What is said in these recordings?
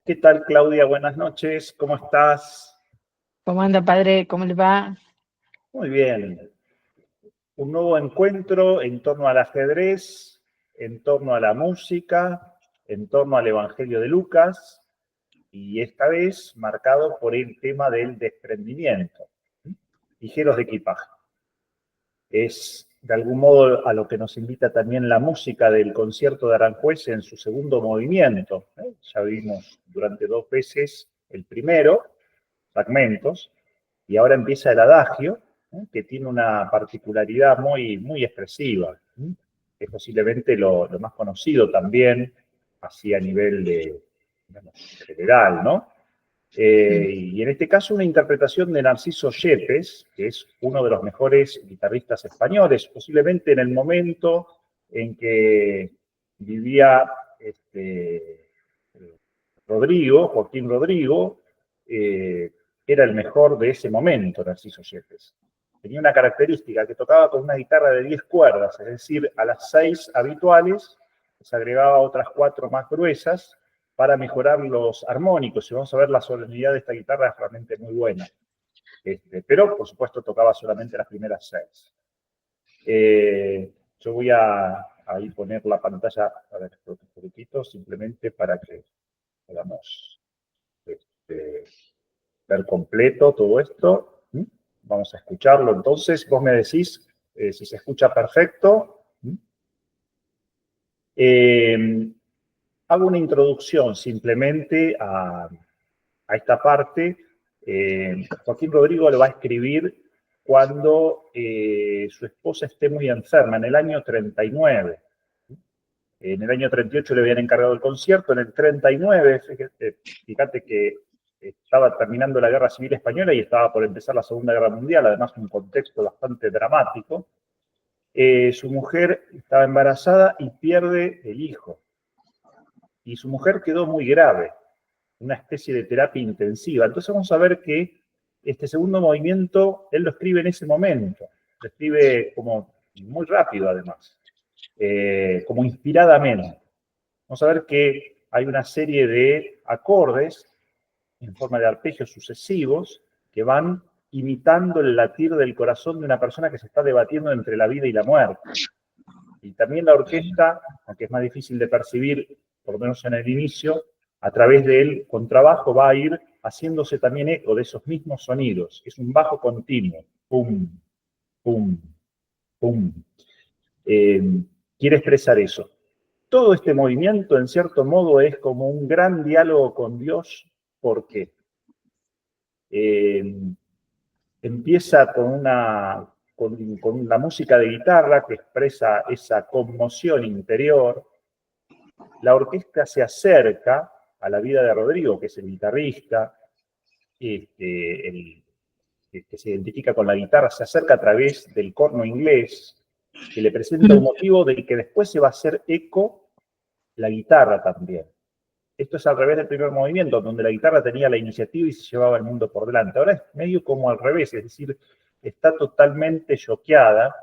¿Qué tal, Claudia? Buenas noches, ¿cómo estás? ¿Cómo anda, padre? ¿Cómo le va? Muy bien. Un nuevo encuentro en torno al ajedrez, en torno a la música, en torno al Evangelio de Lucas, y esta vez marcado por el tema del desprendimiento. Ligeros de equipaje. Es de algún modo a lo que nos invita también la música del concierto de Aranjuez en su segundo movimiento. Ya vimos durante 2 veces el primero, fragmentos, y ahora empieza el adagio, que tiene una particularidad muy expresiva. Es posiblemente lo más conocido también, así a nivel de, digamos, general, ¿no? Y en este caso una interpretación de Narciso Yepes, que es uno de los mejores guitarristas españoles, posiblemente en el momento en que vivía Joaquín Rodrigo, era el mejor de ese momento, Narciso Yepes. Tenía una característica que tocaba con una guitarra de 10 cuerdas, es decir, a las 6 habituales se agregaba otras 4 más gruesas, para mejorar los armónicos. Y vamos a ver la solemnidad de esta guitarra, es realmente muy buena. Pero, por supuesto, tocaba solamente las primeras 6. Yo voy a ahí poner la pantalla, a ver, un poquitito, simplemente para que podamos ver completo todo esto. Vamos a escucharlo. Entonces, vos me decís si se escucha perfecto. Hago una introducción simplemente a esta parte. Joaquín Rodrigo lo va a escribir cuando su esposa esté muy enferma, en el año 39. En el año 38 le habían encargado el concierto, en el 39, fíjate que estaba terminando la Guerra Civil Española y estaba por empezar la Segunda Guerra Mundial, además un contexto bastante dramático. Su mujer estaba embarazada y pierde el hijo. Y su mujer quedó muy grave, una especie de terapia intensiva. Entonces vamos a ver que este segundo movimiento, él lo escribe en ese momento. Lo escribe como muy rápido, además, como inspiradamente. Vamos a ver que hay una serie de acordes en forma de arpegios sucesivos que van imitando el latir del corazón de una persona que se está debatiendo entre la vida y la muerte. Y también la orquesta, aunque es más difícil de percibir, por lo menos en el inicio, a través del contrabajo va a ir haciéndose también eco de esos mismos sonidos. Es un bajo continuo. Pum, pum, pum. Quiere expresar eso. Todo este movimiento, en cierto modo, es como un gran diálogo con Dios. ¿Por qué? Empieza con la música de guitarra que expresa esa conmoción interior. La orquesta se acerca a la vida de Rodrigo, que es el guitarrista, el que se identifica con la guitarra, se acerca a través del corno inglés, que le presenta un motivo del que después se va a hacer eco la guitarra también. Esto es al revés del primer movimiento, donde la guitarra tenía la iniciativa y se llevaba el mundo por delante. Ahora es medio como al revés, es decir, está totalmente choqueada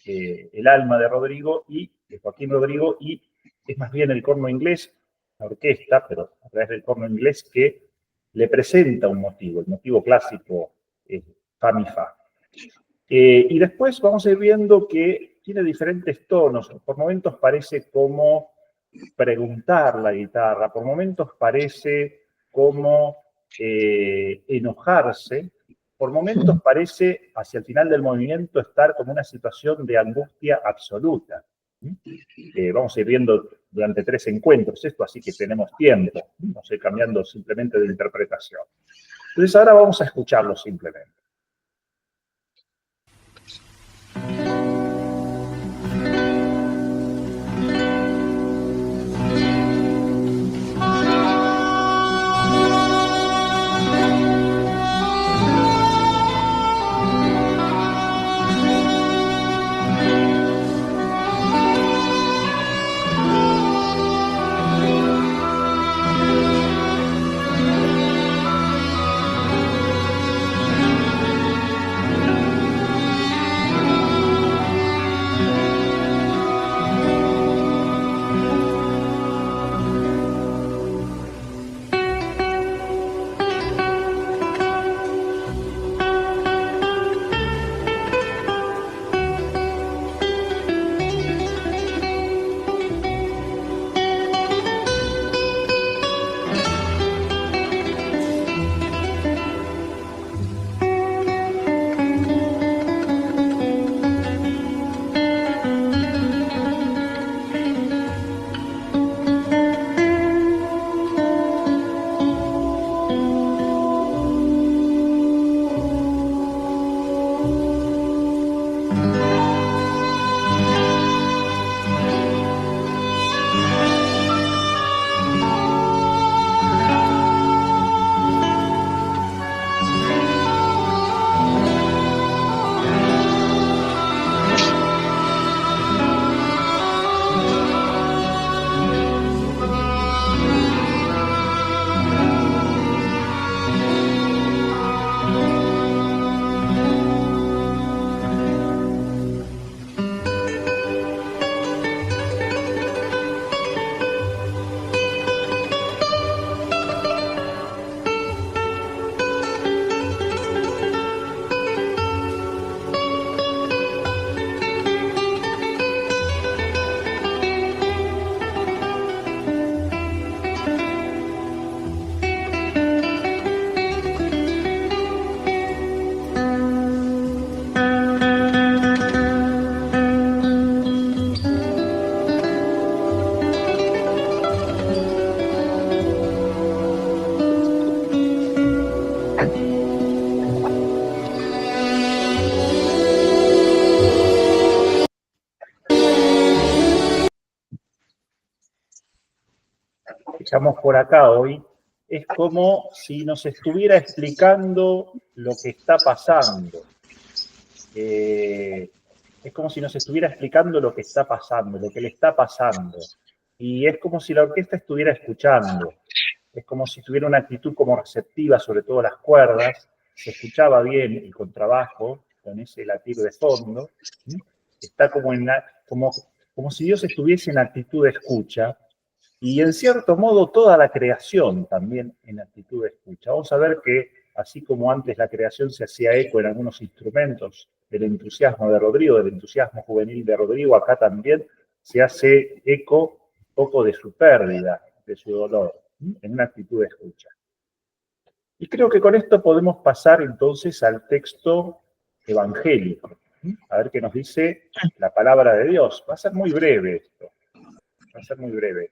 el alma de Rodrigo y de Joaquín Rodrigo, y es más bien el corno inglés, la orquesta, pero a través del corno inglés, que le presenta un motivo, el motivo clásico fa mi fa. Y después vamos a ir viendo que tiene diferentes tonos. Por momentos parece como preguntar la guitarra, por momentos parece como enojarse, por momentos parece, hacia el final del movimiento, estar como una situación de angustia absoluta. Vamos a ir viendo durante 3 encuentros esto, así que tenemos tiempo. Vamos a ir cambiando simplemente de interpretación. Entonces ahora vamos a escucharlo simplemente. que estamos por acá hoy, es como si nos estuviera explicando lo que está pasando. Es como si nos estuviera explicando lo que está pasando, lo que le está pasando. Y es como si la orquesta estuviera escuchando. Es como si tuviera una actitud como receptiva, sobre todo las cuerdas. Se escuchaba bien el contrabajo, con ese latir de fondo. Está como si Dios estuviese en actitud de escucha. Y en cierto modo toda la creación también en actitud de escucha. Vamos a ver que así como antes la creación se hacía eco en algunos instrumentos del entusiasmo de Rodrigo, del entusiasmo juvenil de Rodrigo, acá también se hace eco un poco de su pérdida, de su dolor, en una actitud de escucha. Y creo que con esto podemos pasar entonces al texto evangélico. A ver qué nos dice la palabra de Dios. Va a ser muy breve esto. Va a ser muy breve.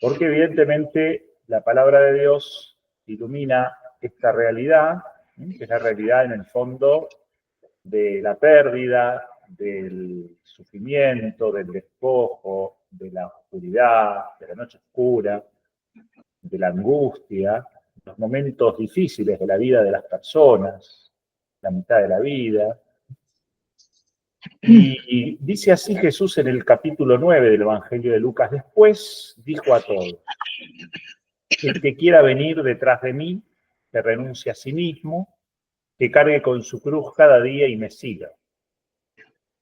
Porque evidentemente la palabra de Dios ilumina esta realidad, que es la realidad en el fondo de la pérdida, del sufrimiento, del despojo, de la oscuridad, de la noche oscura, de la angustia, los momentos difíciles de la vida de las personas, la mitad de la vida. Y dice así Jesús en el capítulo 9 del Evangelio de Lucas: después dijo a todos: el que quiera venir detrás de mí, que renuncie a sí mismo, que cargue con su cruz cada día y me siga.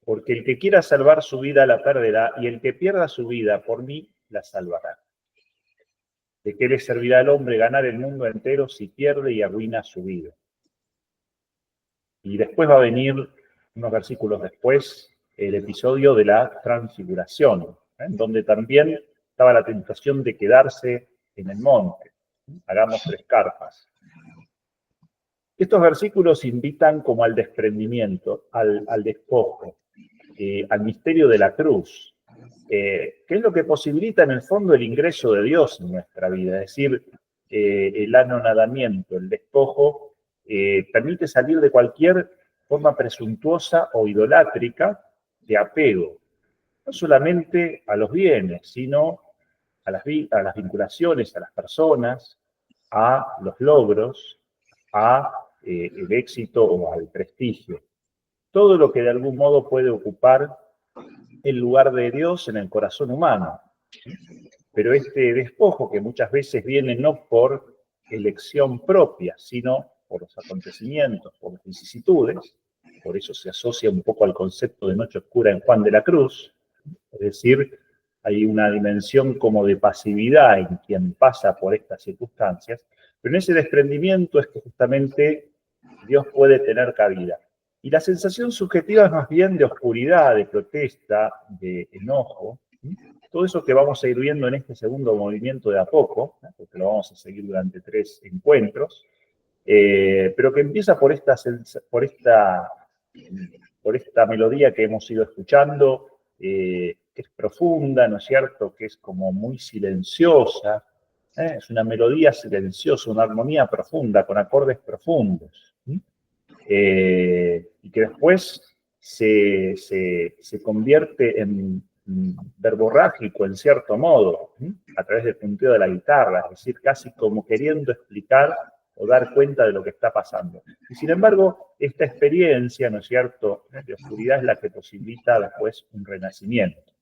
Porque el que quiera salvar su vida la perderá, y el que pierda su vida por mí la salvará. ¿De qué le servirá al hombre ganar el mundo entero si pierde y arruina su vida? Y después va a venir, unos versículos después, el episodio de la transfiguración, en donde también estaba la tentación de quedarse en el monte. Hagamos 3 carpas. Estos versículos invitan como al desprendimiento, al despojo, al misterio de la cruz, que es lo que posibilita en el fondo el ingreso de Dios en nuestra vida, es decir, el anonadamiento, el despojo, permite salir de cualquier forma presuntuosa o idolátrica de apego, no solamente a los bienes, sino a las vinculaciones, a las personas, a los logros, a el éxito o al prestigio. Todo lo que de algún modo puede ocupar el lugar de Dios en el corazón humano. Pero este despojo, que muchas veces viene no por elección propia, sino por los acontecimientos, por las vicisitudes, por eso se asocia un poco al concepto de noche oscura en Juan de la Cruz, es decir, hay una dimensión como de pasividad en quien pasa por estas circunstancias, pero en ese desprendimiento es que justamente Dios puede tener cabida. Y la sensación subjetiva es más bien de oscuridad, de protesta, de enojo. Todo eso que vamos a ir viendo en este segundo movimiento de a poco, porque lo vamos a seguir durante 3 encuentros, pero que empieza por esta melodía que hemos ido escuchando, que es profunda, ¿no es cierto?, que es como muy silenciosa, es una melodía silenciosa, una armonía profunda, con acordes profundos. Y que después se convierte en verborrágico en cierto modo, a través del punteo de la guitarra, es decir, casi como queriendo explicar o dar cuenta de lo que está pasando. Y sin embargo, esta experiencia, ¿no es cierto?, de oscuridad es la que posibilita después un renacimiento.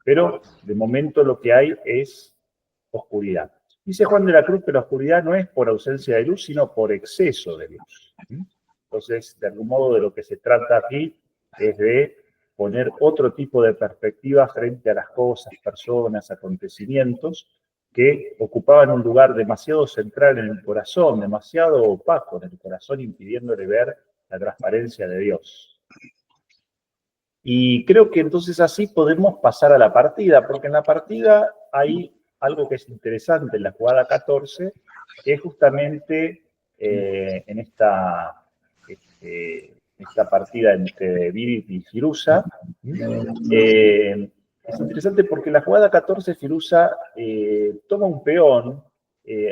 Pero de momento lo que hay es oscuridad. Dice Juan de la Cruz que la oscuridad no es por ausencia de luz, sino por exceso de luz. Entonces, de algún modo, de lo que se trata aquí es de poner otro tipo de perspectiva frente a las cosas, personas, acontecimientos que ocupaban un lugar demasiado central en el corazón, demasiado opaco en el corazón, impidiéndole ver la transparencia de Dios. Y creo que entonces así podemos pasar a la partida, porque en la partida hay algo que es interesante en la jugada 14, que es justamente en esta partida entre Virit y Firuza. Es interesante porque en la jugada 14 Firuza toma un peón,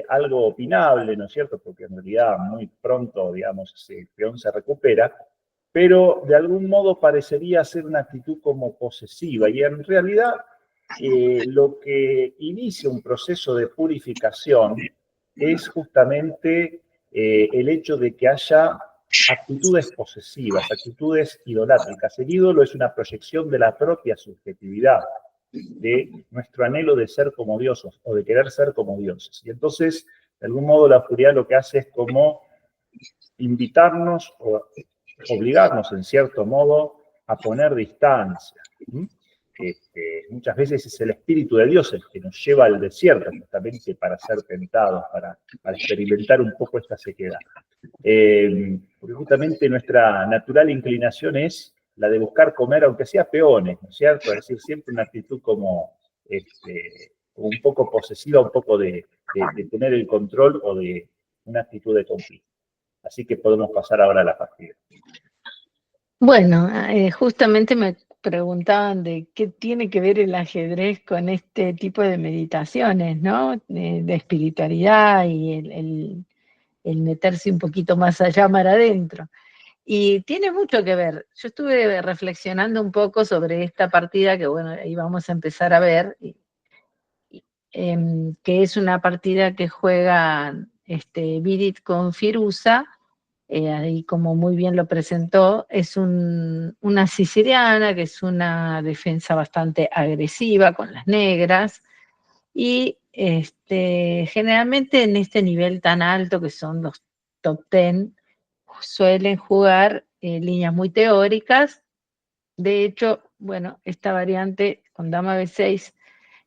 algo opinable, ¿no es cierto?, porque en realidad muy pronto, digamos, ese peón se recupera, pero de algún modo parecería ser una actitud como posesiva, y en realidad lo que inicia un proceso de purificación es justamente el hecho de que haya actitudes posesivas, actitudes idolátricas. El ídolo es una proyección de la propia subjetividad, de nuestro anhelo de ser como dioses o de querer ser como dioses. Y entonces, de algún modo, la oscuridad lo que hace es como invitarnos o obligarnos, en cierto modo, a poner distancia. Muchas veces es el Espíritu de Dios el que nos lleva al desierto, justamente para ser tentados, para experimentar un poco esta sequedad. Porque justamente nuestra natural inclinación es la de buscar comer, aunque sea peones, ¿no es cierto? Es decir, siempre una actitud como un poco posesiva, un poco de tener el control o de una actitud de conflicto. Así que podemos pasar ahora a la partida. Bueno, justamente me preguntaban de qué tiene que ver el ajedrez con este tipo de meditaciones, ¿no? De espiritualidad y el meterse un poquito más allá, mar adentro. Y tiene mucho que ver. Yo estuve reflexionando un poco sobre esta partida que, bueno, ahí vamos a empezar a ver, que es una partida que juega Vidit con Firuza, ahí como muy bien lo presentó, es una siciliana, que es una defensa bastante agresiva con las negras, y generalmente en este nivel tan alto que son los top 10, suelen jugar líneas muy teóricas. De hecho, bueno, esta variante con dama B6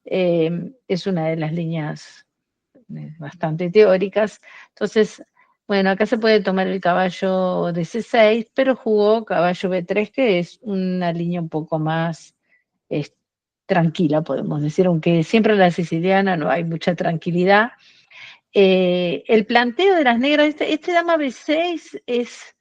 es una de las líneas bastante teóricas. Entonces, bueno, acá se puede tomar el caballo de C6, pero jugó caballo B3, que es una línea un poco más tranquila, podemos decir, aunque siempre en la siciliana no hay mucha tranquilidad. El planteo de las negras, este dama B6 es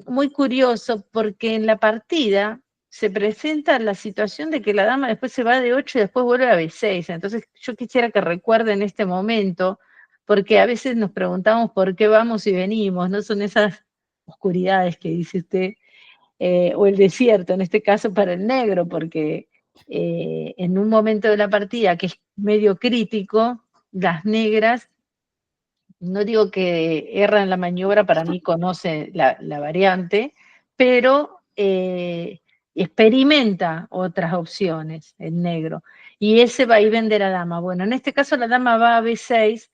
muy curioso porque en la partida se presenta la situación de que la dama después se va de 8 y después vuelve a B6. Entonces yo quisiera que recuerden este momento, porque a veces nos preguntamos por qué vamos y venimos, no son esas oscuridades que dice usted, o el desierto, en este caso para el negro, porque en un momento de la partida que es medio crítico, las negras, no digo que erran la maniobra, para mí conoce la variante, pero experimenta otras opciones, el negro. Y ese va y vende la dama. Bueno, en este caso la dama va a B6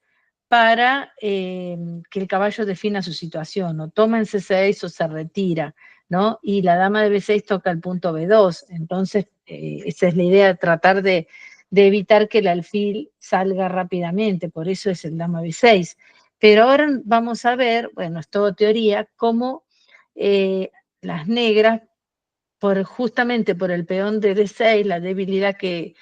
para que el caballo defina su situación, o toma en C6 o se retira, ¿no? Y la dama de B6 toca el punto B2. Entonces, esa es la idea, tratar de evitar que el alfil salga rápidamente, por eso es el dama B6. Pero ahora vamos a ver, bueno, es todo teoría, cómo las negras, justamente por el peón de D6, la debilidad que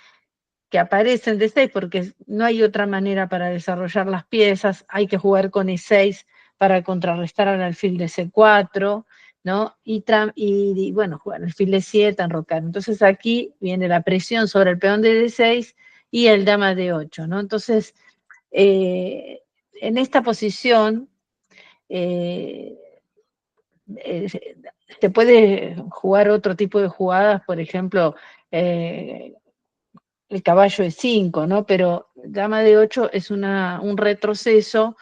aparece en D6, porque no hay otra manera para desarrollar las piezas, hay que jugar con E6 para contrarrestar al alfil de C4, ¿no? Y bueno, jugar alfil de 7, enrocar. Entonces aquí viene la presión sobre el peón de D6 y el dama de 8, ¿no? Entonces, en esta posición se puede jugar otro tipo de jugadas, por ejemplo, el caballo de 5, ¿no? Pero dama de 8 es un retroceso,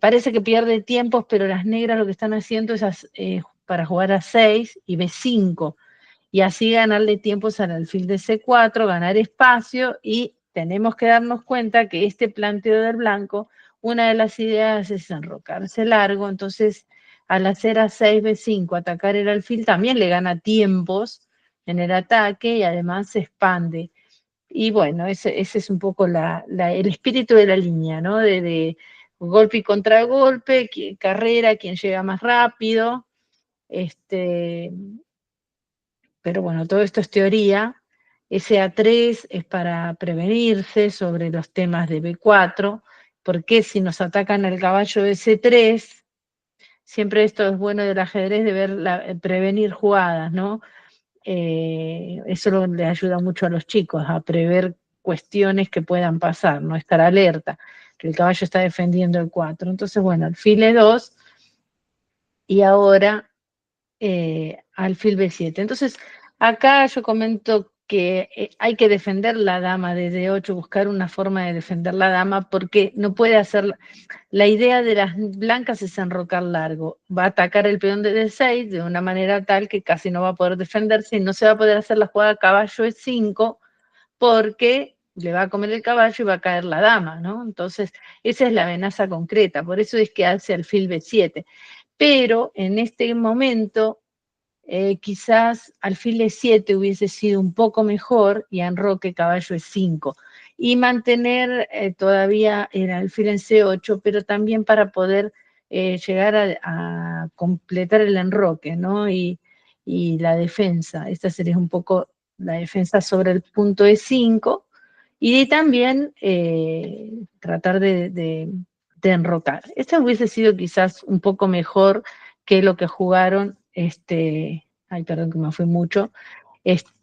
parece que pierde tiempos, pero las negras lo que están haciendo es para jugar a 6 y B5, y así ganarle tiempos al alfil de C4, ganar espacio, y tenemos que darnos cuenta que este planteo del blanco, una de las ideas es enrocarse largo, entonces al hacer A6, B5, atacar el alfil, también le gana tiempos en el ataque y además se expande. Y bueno, ese es un poco el espíritu de la línea, ¿no? De golpe y contragolpe, carrera, quien llega más rápido, pero bueno, todo esto es teoría. Ese A3 es para prevenirse sobre los temas de B4, porque si nos atacan el caballo de C3, siempre esto es bueno del ajedrez, de ver prevenir jugadas, ¿no? Eso le ayuda mucho a los chicos a prever cuestiones que puedan pasar, no estar alerta, que el caballo está defendiendo el 4. Entonces, bueno, alfil E2 y ahora alfil B7. Entonces, acá yo comento que hay que defender la dama de D8, buscar una forma de defender la dama, porque no puede hacer... La idea de las blancas es enrocar largo. Va a atacar el peón de D6 de una manera tal que casi no va a poder defenderse y no se va a poder hacer la jugada caballo E5 porque le va a comer el caballo y va a caer la dama, ¿no? Entonces, esa es la amenaza concreta. Por eso es que hace alfil B7. Pero en este momento, quizás alfil E7 hubiese sido un poco mejor y enroque caballo E5 y mantener todavía el alfil en C8, pero también para poder llegar a completar el enroque, ¿no? Y la defensa. Esta sería un poco la defensa sobre el punto E5 y también tratar de enrocar. Esta hubiese sido quizás un poco mejor que lo que jugaron, ay, perdón que me fui mucho,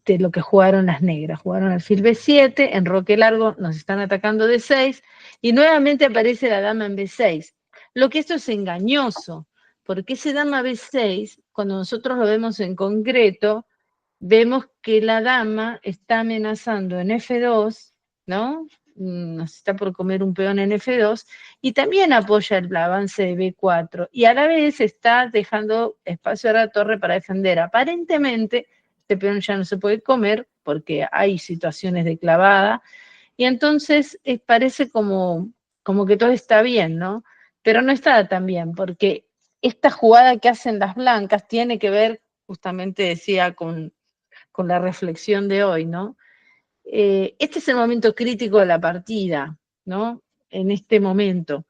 lo que jugaron las negras. Jugaron alfil B7, enroque largo, nos están atacando D6, y nuevamente aparece la dama en B6. Lo que esto es engañoso, porque ese dama B6, cuando nosotros lo vemos en concreto, vemos que la dama está amenazando en F2, ¿no? Nos está por comer un peón en F2, y también apoya el avance de B4, y a la vez está dejando espacio a la torre para defender. Aparentemente, este peón ya no se puede comer, porque hay situaciones de clavada, y entonces parece como que todo está bien, ¿no? Pero no está tan bien, porque esta jugada que hacen las blancas tiene que ver, justamente decía, con la reflexión de hoy, ¿no? Este es el momento crítico de la partida, ¿no? En este momento.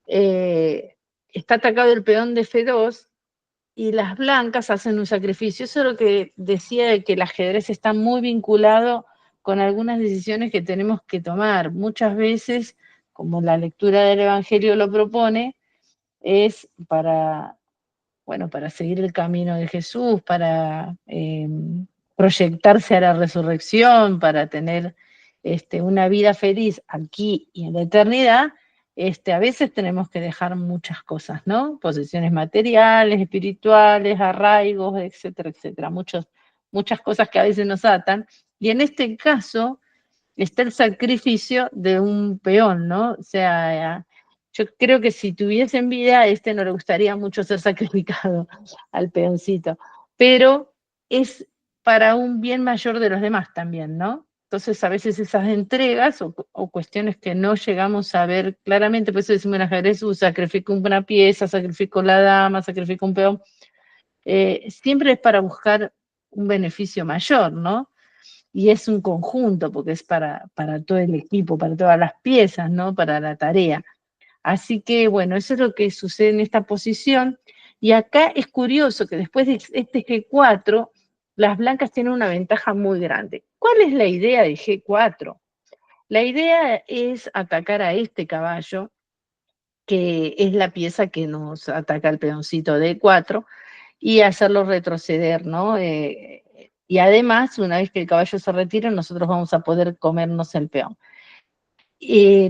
Está atacado el peón de F2 y las blancas hacen un sacrificio. Eso es lo que decía, de que el ajedrez está muy vinculado con algunas decisiones que tenemos que tomar. Muchas veces, como la lectura del Evangelio lo propone, es para seguir el camino de Jesús, para proyectarse a la resurrección, para tener una vida feliz aquí y en la eternidad. A veces tenemos que dejar muchas cosas, ¿no? Posesiones materiales, espirituales, arraigos, etcétera, etcétera. Muchas cosas que a veces nos atan. Y en este caso está el sacrificio de un peón, ¿no? O sea, yo creo que si tuviesen vida, a no le gustaría mucho ser sacrificado al peoncito, pero es para un bien mayor de los demás también, ¿no? Entonces, a veces esas entregas o cuestiones que no llegamos a ver claramente, por eso decimos en ajedrez, sacrifico una pieza, sacrifico la dama, sacrifico un peón, siempre es para buscar un beneficio mayor, ¿no? Y es un conjunto, porque es para todo el equipo, para todas las piezas, ¿no? Para la tarea. Así que, bueno, eso es lo que sucede en esta posición. Y acá es curioso que después de este G4, las blancas tienen una ventaja muy grande. ¿Cuál es la idea de G4? La idea es atacar a este caballo, que es la pieza que nos ataca el peoncito D4, y hacerlo retroceder, ¿no? Y además, una vez que el caballo se retire, nosotros vamos a poder comernos el peón.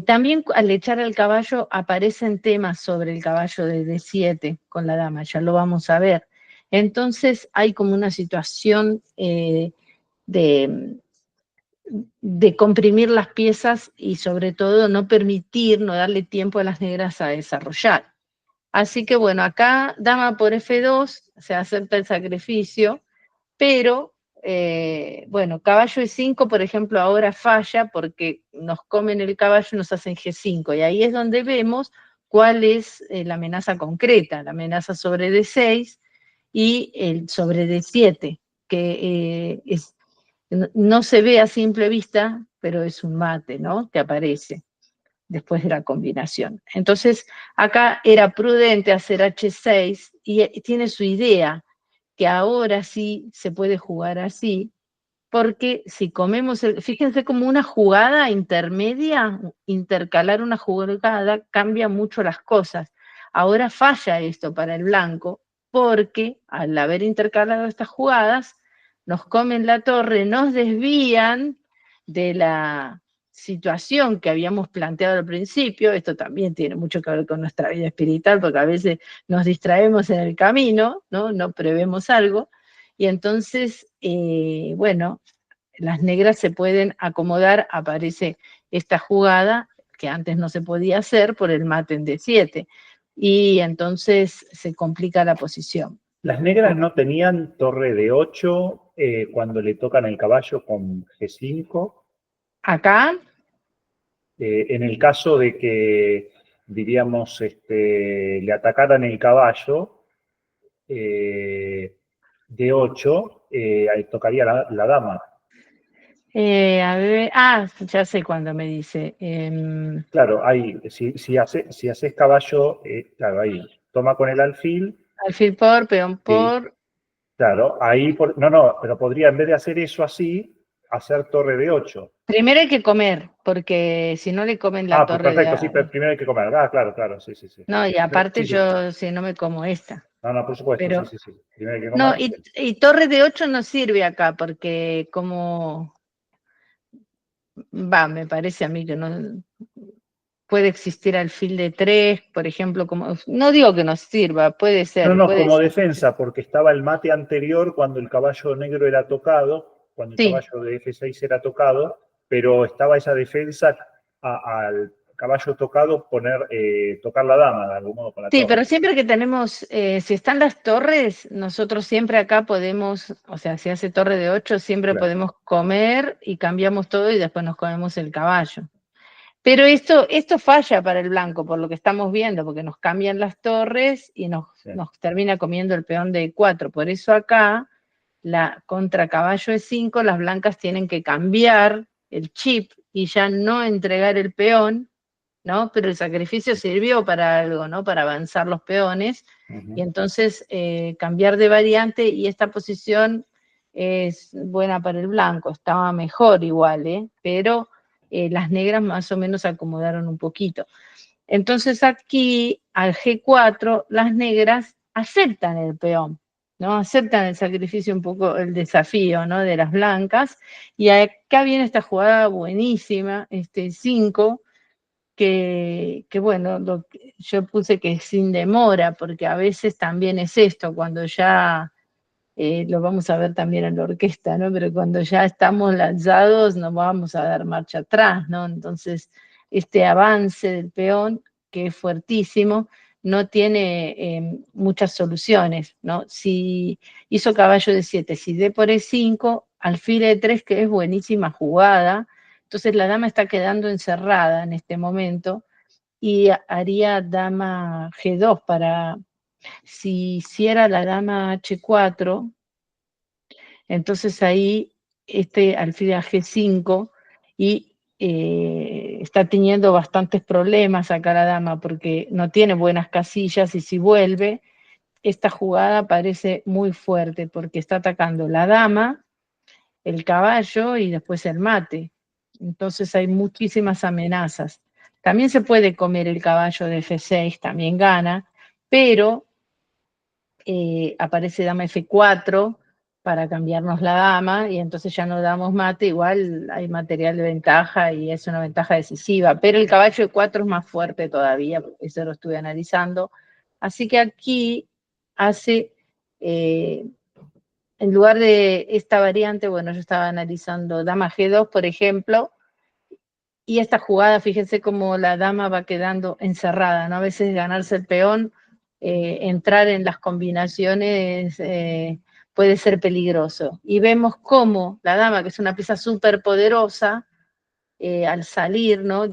También al echar al caballo aparecen temas sobre el caballo de D7 con la dama, ya lo vamos a ver. Entonces hay como una situación de comprimir las piezas y sobre todo no permitir, no darle tiempo a las negras a desarrollar. Así que bueno, acá dama por F2, se acepta el sacrificio, pero bueno, caballo E5, por ejemplo, ahora falla porque nos comen el caballo y nos hacen G5, y ahí es donde vemos cuál es la amenaza concreta, la amenaza sobre D6 y el sobre D7, que no se ve a simple vista, pero es un mate, ¿no? Que aparece después de la combinación. Entonces, acá era prudente hacer H6 y tiene su idea, que ahora sí se puede jugar así, porque si comemos, fíjense como una jugada intermedia, intercalar una jugada cambia mucho las cosas. Ahora falla esto para el blanco, porque al haber intercalado estas jugadas, nos comen la torre, nos desvían de la situación que habíamos planteado al principio. Esto también tiene mucho que ver con nuestra vida espiritual, porque a veces nos distraemos en el camino, ¿no? No prevemos algo, y entonces, bueno, las negras se pueden acomodar, aparece esta jugada que antes no se podía hacer por el mate en D7, y entonces se complica la posición. Las negras no tenían torre de 8 cuando le tocan el caballo con G5. Acá, En el caso de que, diríamos, le atacaran el caballo de 8, ahí tocaría la dama. a ver, ya sé cuándo me dice. Claro, ahí, si haces caballo, claro, ahí, toma con el alfil. Alfil por, peón Sí, por. claro, ahí, no, pero podría en vez de hacer eso así, hacer torre de 8. Primero hay que comer, porque si no le comen la Pues torre perfecto, sí, de... pero primero hay que comer. Claro, sí, sí, sí. No, y aparte Sí, sí. yo, si no me como esta. No, por supuesto, sí, Pero, sí, sí. Primero hay que no, comer. y torre de 8 no sirve acá, porque como... me parece a mí que no... Puede existir alfil de 3, por ejemplo, como... No digo que no sirva, puede ser, No, puede como ser. defensa, porque estaba el mate anterior cuando el caballo negro era tocado, cuando el Sí, caballo de F6 era tocado, pero estaba esa defensa al caballo tocado tocar la dama de algún modo con la sí, torre. pero siempre que tenemos, si están las torres, nosotros siempre acá podemos, o sea, si hace torre de 8, siempre Claro. podemos comer y cambiamos todo y después nos comemos el caballo. Pero esto falla para el blanco, por lo que estamos viendo, porque nos cambian las torres y nos termina comiendo el peón de 4. Por eso acá, contra caballo de 5, las blancas tienen que cambiar el chip y ya no entregar el peón, ¿no? Pero el sacrificio sirvió para algo, ¿no? Para avanzar los peones, y entonces cambiar de variante, y esta posición es buena para el blanco, estaba mejor igual, pero las negras más o menos se acomodaron un poquito. Entonces aquí, al G4, las negras aceptan el peón, ¿no? Aceptan el sacrificio, un poco el desafío, ¿no? De las blancas, y acá viene esta jugada buenísima, este 5, que bueno, yo puse que sin demora, porque a veces también es esto, cuando ya, lo vamos a ver también en la orquesta, ¿no? Pero cuando ya estamos lanzados no vamos a dar marcha atrás, ¿no? Entonces, este avance del peón, que es fuertísimo, no tiene muchas soluciones, ¿no? Si hizo caballo de 7, si D por E5, alfil E3, que es buenísima jugada, entonces la dama está quedando encerrada en este momento, y haría dama G2 para, si hiciera la dama H4, entonces ahí este alfil a G5, y está teniendo bastantes problemas acá la dama porque no tiene buenas casillas, y si vuelve, esta jugada parece muy fuerte porque está atacando la dama, el caballo y después el mate. Entonces hay muchísimas amenazas. También se puede comer el caballo de F6, también gana, pero aparece dama F4 para cambiarnos la dama, y entonces ya no damos mate, igual hay material de ventaja y es una ventaja decisiva, pero el caballo de 4 es más fuerte todavía, eso lo estuve analizando. Así que aquí hace, en lugar de esta variante, bueno, yo estaba analizando dama G2, por ejemplo, y esta jugada, fíjense cómo la dama va quedando encerrada, ¿no? A veces ganarse el peón, entrar en las combinaciones puede ser peligroso. Y vemos cómo la dama, que es una pieza súper poderosa, al salir, ¿no?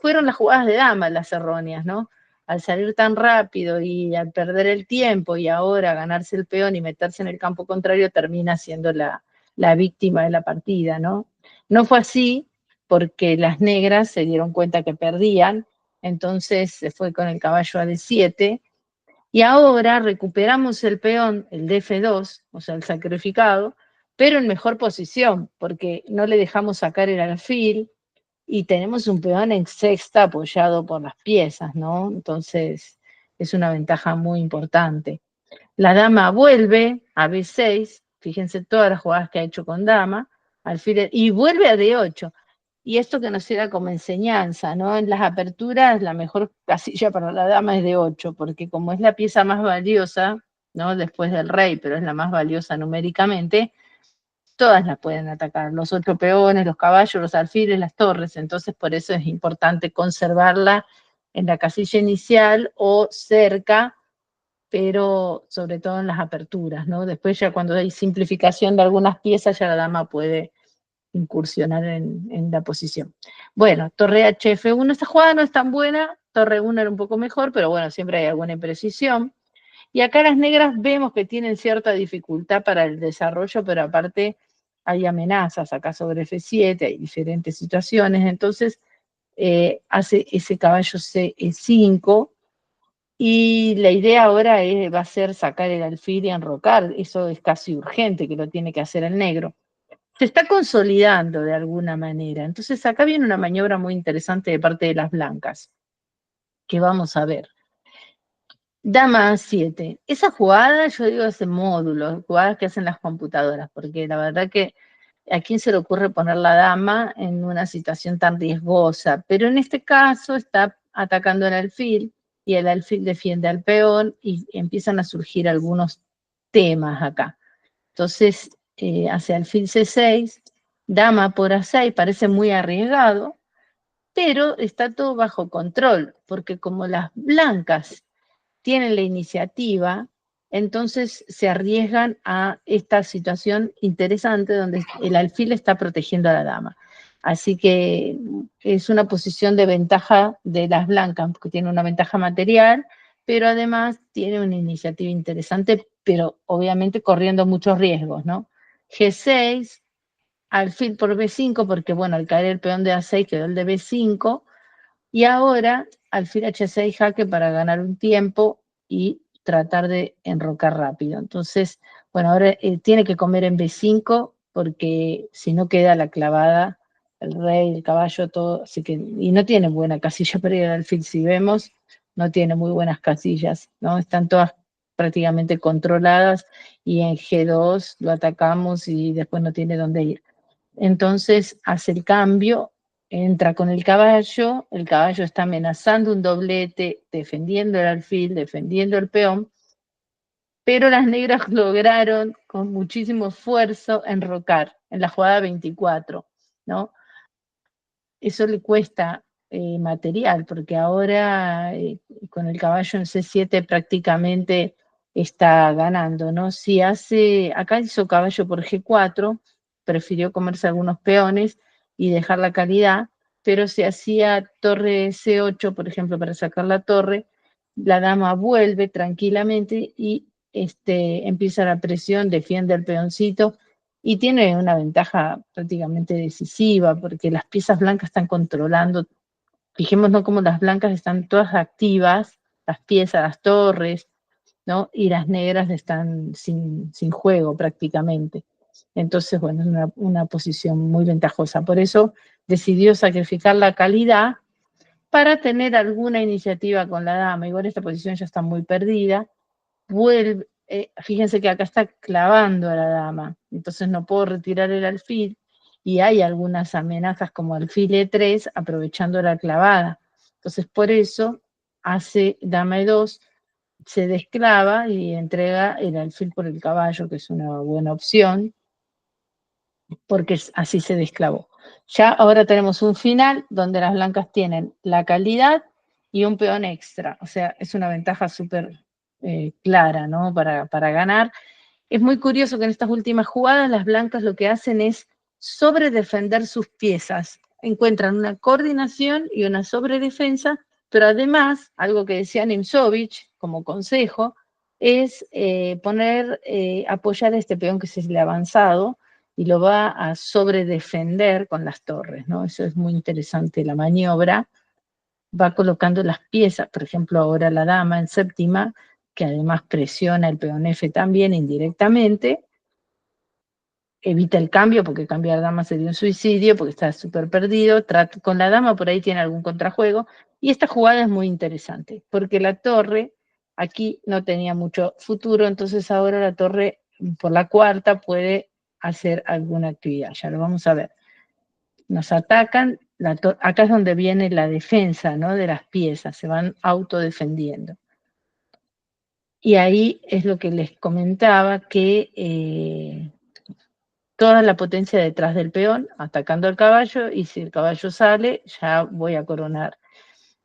Fueron las jugadas de dama las erróneas, ¿no? Al salir tan rápido y al perder el tiempo, y ahora ganarse el peón y meterse en el campo contrario, termina siendo la víctima de la partida, ¿no? No fue así, porque las negras se dieron cuenta que perdían, entonces se fue con el caballo a D7, y ahora recuperamos el peón, el de F2, o sea, el sacrificado, pero en mejor posición, porque no le dejamos sacar el alfil, y tenemos un peón en sexta apoyado por las piezas, ¿no? Entonces es una ventaja muy importante. La dama vuelve a B6, fíjense todas las jugadas que ha hecho con dama, alfil, y vuelve a D8. Y esto que nos sirve como enseñanza, ¿no? En las aperturas la mejor casilla para la dama es D8, porque como es la pieza más valiosa, ¿no? Después del rey, pero es la más valiosa numéricamente, todas las pueden atacar, los 8 peones, los caballos, los alfiles, las torres, entonces por eso es importante conservarla en la casilla inicial o cerca, pero sobre todo en las aperturas, ¿no? Después ya cuando hay simplificación de algunas piezas, ya la dama puede incursionar en la posición. Bueno, torre HF1, esta jugada no es tan buena, torre 1 era un poco mejor, pero bueno, siempre hay alguna imprecisión. Y acá las negras vemos que tienen cierta dificultad para el desarrollo, pero aparte hay amenazas acá sobre F7, hay diferentes situaciones, entonces hace ese caballo C5, y la idea ahora va a ser sacar el alfil y enrocar, eso es casi urgente que lo tiene que hacer el negro. Se está consolidando de alguna manera, entonces acá viene una maniobra muy interesante de parte de las blancas, que vamos a ver. Dama A7. Esa jugada, yo digo, ese módulo, jugadas que hacen las computadoras, porque la verdad que a quién se le ocurre poner la dama en una situación tan riesgosa, pero en este caso está atacando el alfil y el alfil defiende al peón y empiezan a surgir algunos temas acá. Entonces, hace alfil C6, dama por A6, parece muy arriesgado, pero está todo bajo control, porque como las blancas tienen la iniciativa, entonces se arriesgan a esta situación interesante donde el alfil está protegiendo a la dama. Así que es una posición de ventaja de las blancas, porque tiene una ventaja material, pero además tiene una iniciativa interesante, pero obviamente corriendo muchos riesgos, ¿no? G6, alfil por B5, porque bueno, al caer el peón de A6 quedó el de B5, y ahora alfil H6 jaque para ganar un tiempo y tratar de enrocar rápido. Entonces, bueno, ahora tiene que comer en B5 porque si no queda la clavada, el rey, el caballo, todo, así que, y no tiene buena casilla para ir al alfil, si vemos, no tiene muy buenas casillas, ¿no? Están todas prácticamente controladas y en G2 lo atacamos y después no tiene dónde ir. Entonces hace el cambio, entra con el caballo está amenazando un doblete, defendiendo el alfil, defendiendo el peón, pero las negras lograron con muchísimo esfuerzo enrocar en la jugada 24, ¿no? Eso le cuesta material, porque ahora con el caballo en C7 prácticamente está ganando, ¿no? Si hace, acá hizo caballo por G4, prefirió comerse algunos peones y dejar la calidad, pero si hacía torre C8, por ejemplo, para sacar la torre, la dama vuelve tranquilamente y empieza la presión, defiende el peoncito, y tiene una ventaja prácticamente decisiva, porque las piezas blancas están controlando, fijémonos cómo las blancas están todas activas, las piezas, las torres, ¿no? Y las negras están sin juego prácticamente. Entonces, bueno, es una posición muy ventajosa. Por eso decidió sacrificar la calidad para tener alguna iniciativa con la dama. Igual esta posición ya está muy perdida, vuelve, fíjense que acá está clavando a la dama, entonces no puedo retirar el alfil, y hay algunas amenazas como alfil E3 aprovechando la clavada. Entonces por eso hace dama E2, se desclava y entrega el alfil por el caballo, que es una buena opción, porque así se desclavó. Ya ahora tenemos un final donde las blancas tienen la calidad y un peón extra, o sea, es una ventaja súper clara, ¿no? Para ganar. Es muy curioso que en estas últimas jugadas las blancas lo que hacen es sobredefender sus piezas. Encuentran una coordinación y una sobredefensa, pero además, algo que decía Nimzovich como consejo, es apoyar a este peón que es el avanzado y lo va a sobredefender con las torres, ¿no? Eso es muy interesante, la maniobra. Va colocando las piezas, por ejemplo, ahora la dama en séptima, que además presiona el peón F también indirectamente, evita el cambio, porque cambiar dama sería un suicidio, porque está súper perdido, con la dama por ahí tiene algún contrajuego, y esta jugada es muy interesante, porque la torre aquí no tenía mucho futuro, entonces ahora la torre por la cuarta puede hacer alguna actividad, ya lo vamos a ver. Nos atacan, acá es donde viene la defensa, ¿no? De las piezas, se van autodefendiendo. Y ahí es lo que les comentaba, que toda la potencia detrás del peón, atacando al caballo, y si el caballo sale, ya voy a coronar.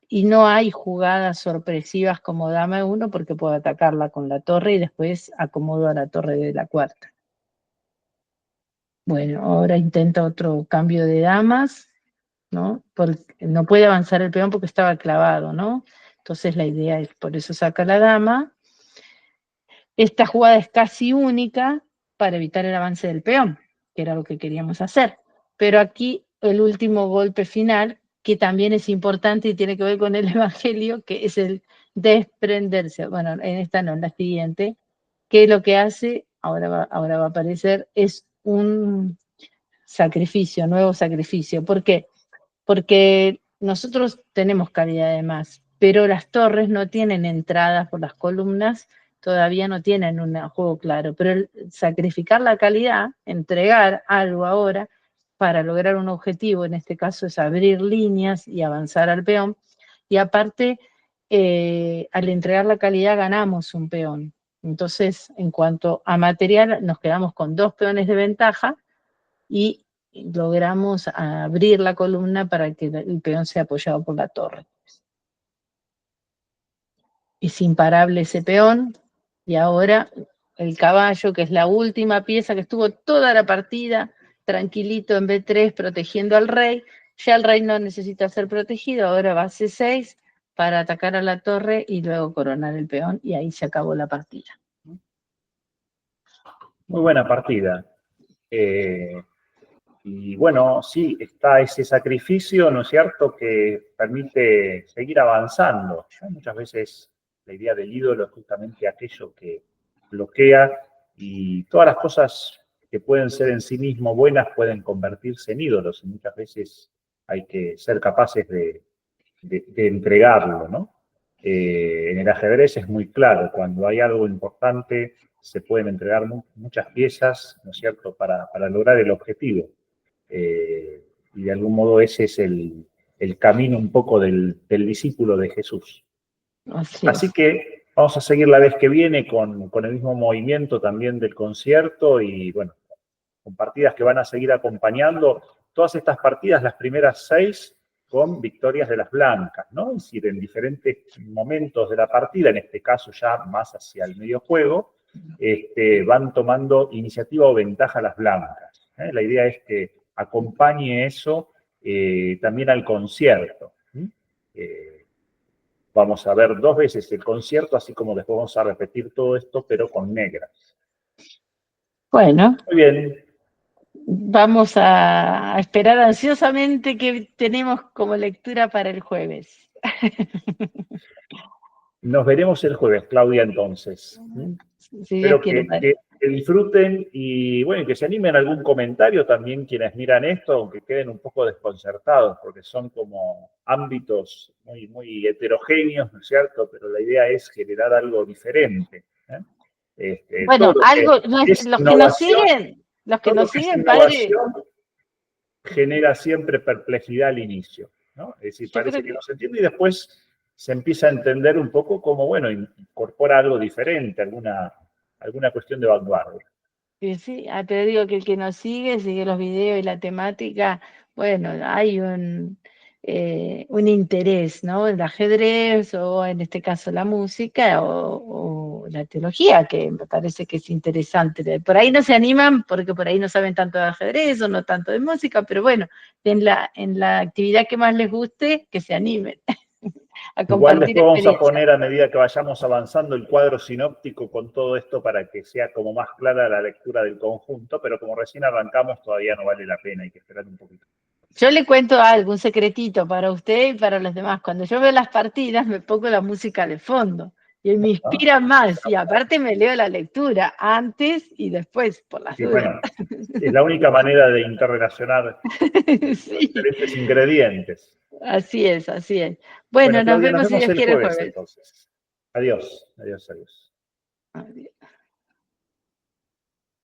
Y no hay jugadas sorpresivas como dama 1 porque puedo atacarla con la torre y después acomodo a la torre de la cuarta. Bueno, ahora intenta otro cambio de damas, ¿no? Porque no puede avanzar el peón porque estaba clavado, ¿no? Entonces la idea es, por eso saca la dama. Esta jugada es casi única para evitar el avance del peón, que era lo que queríamos hacer. Pero aquí el último golpe final, que también es importante y tiene que ver con el Evangelio, que es el desprenderse. Bueno, en esta no, en la siguiente, que lo que hace, ahora va a aparecer, es un sacrificio, nuevo sacrificio. ¿Por qué? Porque nosotros tenemos calidad de más, pero las torres no tienen entradas por las columnas, todavía no tienen un juego claro, pero el sacrificar la calidad, entregar algo ahora para lograr un objetivo, en este caso es abrir líneas y avanzar al peón, y aparte, al entregar la calidad ganamos un peón. Entonces, en cuanto a material, nos quedamos con 2 peones de ventaja y logramos abrir la columna para que el peón sea apoyado por la torre. Es imparable ese peón, y ahora el caballo, que es la última pieza que estuvo toda la partida tranquilito en B3 protegiendo al rey, ya el rey no necesita ser protegido, ahora va a C6 para atacar a la torre y luego coronar el peón, y ahí se acabó la partida. Muy buena partida. Y bueno, sí, está ese sacrificio, ¿no es cierto?, que permite seguir avanzando. Muchas veces la idea del ídolo es justamente aquello que bloquea, y todas las cosas que pueden ser en sí mismo buenas pueden convertirse en ídolos, y muchas veces hay que ser capaces de entregarlo, ¿no? En el ajedrez es muy claro, cuando hay algo importante se pueden entregar muchas piezas, ¿no es cierto?, para lograr el objetivo. Y de algún modo ese es el camino un poco del discípulo de Jesús. Así que vamos a seguir la vez que viene con el mismo movimiento también del concierto, y bueno, con partidas que van a seguir acompañando. Todas estas partidas, las primeras 6, con victorias de las blancas, ¿no? Es decir, en diferentes momentos de la partida, en este caso ya más hacia el medio juego, van tomando iniciativa o ventaja las blancas. La idea es que acompañe eso también al concierto. Vamos a ver 2 veces el concierto, así como después vamos a repetir todo esto, pero con negras. Bueno. Muy bien. Vamos a esperar ansiosamente qué tenemos como lectura para el jueves. Nos veremos el jueves, Claudia, entonces. Si Dios Espero quiere. que disfruten, y bueno, que se animen a algún comentario también quienes miran esto, aunque queden un poco desconcertados, porque son como ámbitos muy, muy heterogéneos, ¿no es cierto? Pero la idea es generar algo diferente. Bueno, algo, los que nos siguen, padre, genera siempre perplejidad al inicio, ¿no? Es decir, parece que no se entiende, y después se empieza a entender un poco como, bueno, incorpora algo diferente, alguna cuestión de vanguardia. Sí, te digo que el que nos sigue los videos y la temática, bueno, hay un interés, ¿no? El ajedrez, o en este caso la música, o la teología, que me parece que es interesante. Por ahí no se animan porque por ahí no saben tanto de ajedrez o no tanto de música, pero bueno, en la actividad que más les guste, que se animen. Igual después vamos a poner, a medida que vayamos avanzando, el cuadro sinóptico con todo esto para que sea como más clara la lectura del conjunto, pero como recién arrancamos todavía no vale la pena, hay que esperar un poquito. Yo le cuento algo, un secretito para usted y para los demás. Cuando yo veo las partidas me pongo la música de fondo y me inspira más, y aparte me leo la lectura antes y después, por las dudas. Bueno, es la única manera de interrelacionar diferentes ingredientes. Así es, así es. Bueno, Claudia, nos vemos si Dios quiere el jueves. Entonces. Adiós, adiós, adiós. Adiós.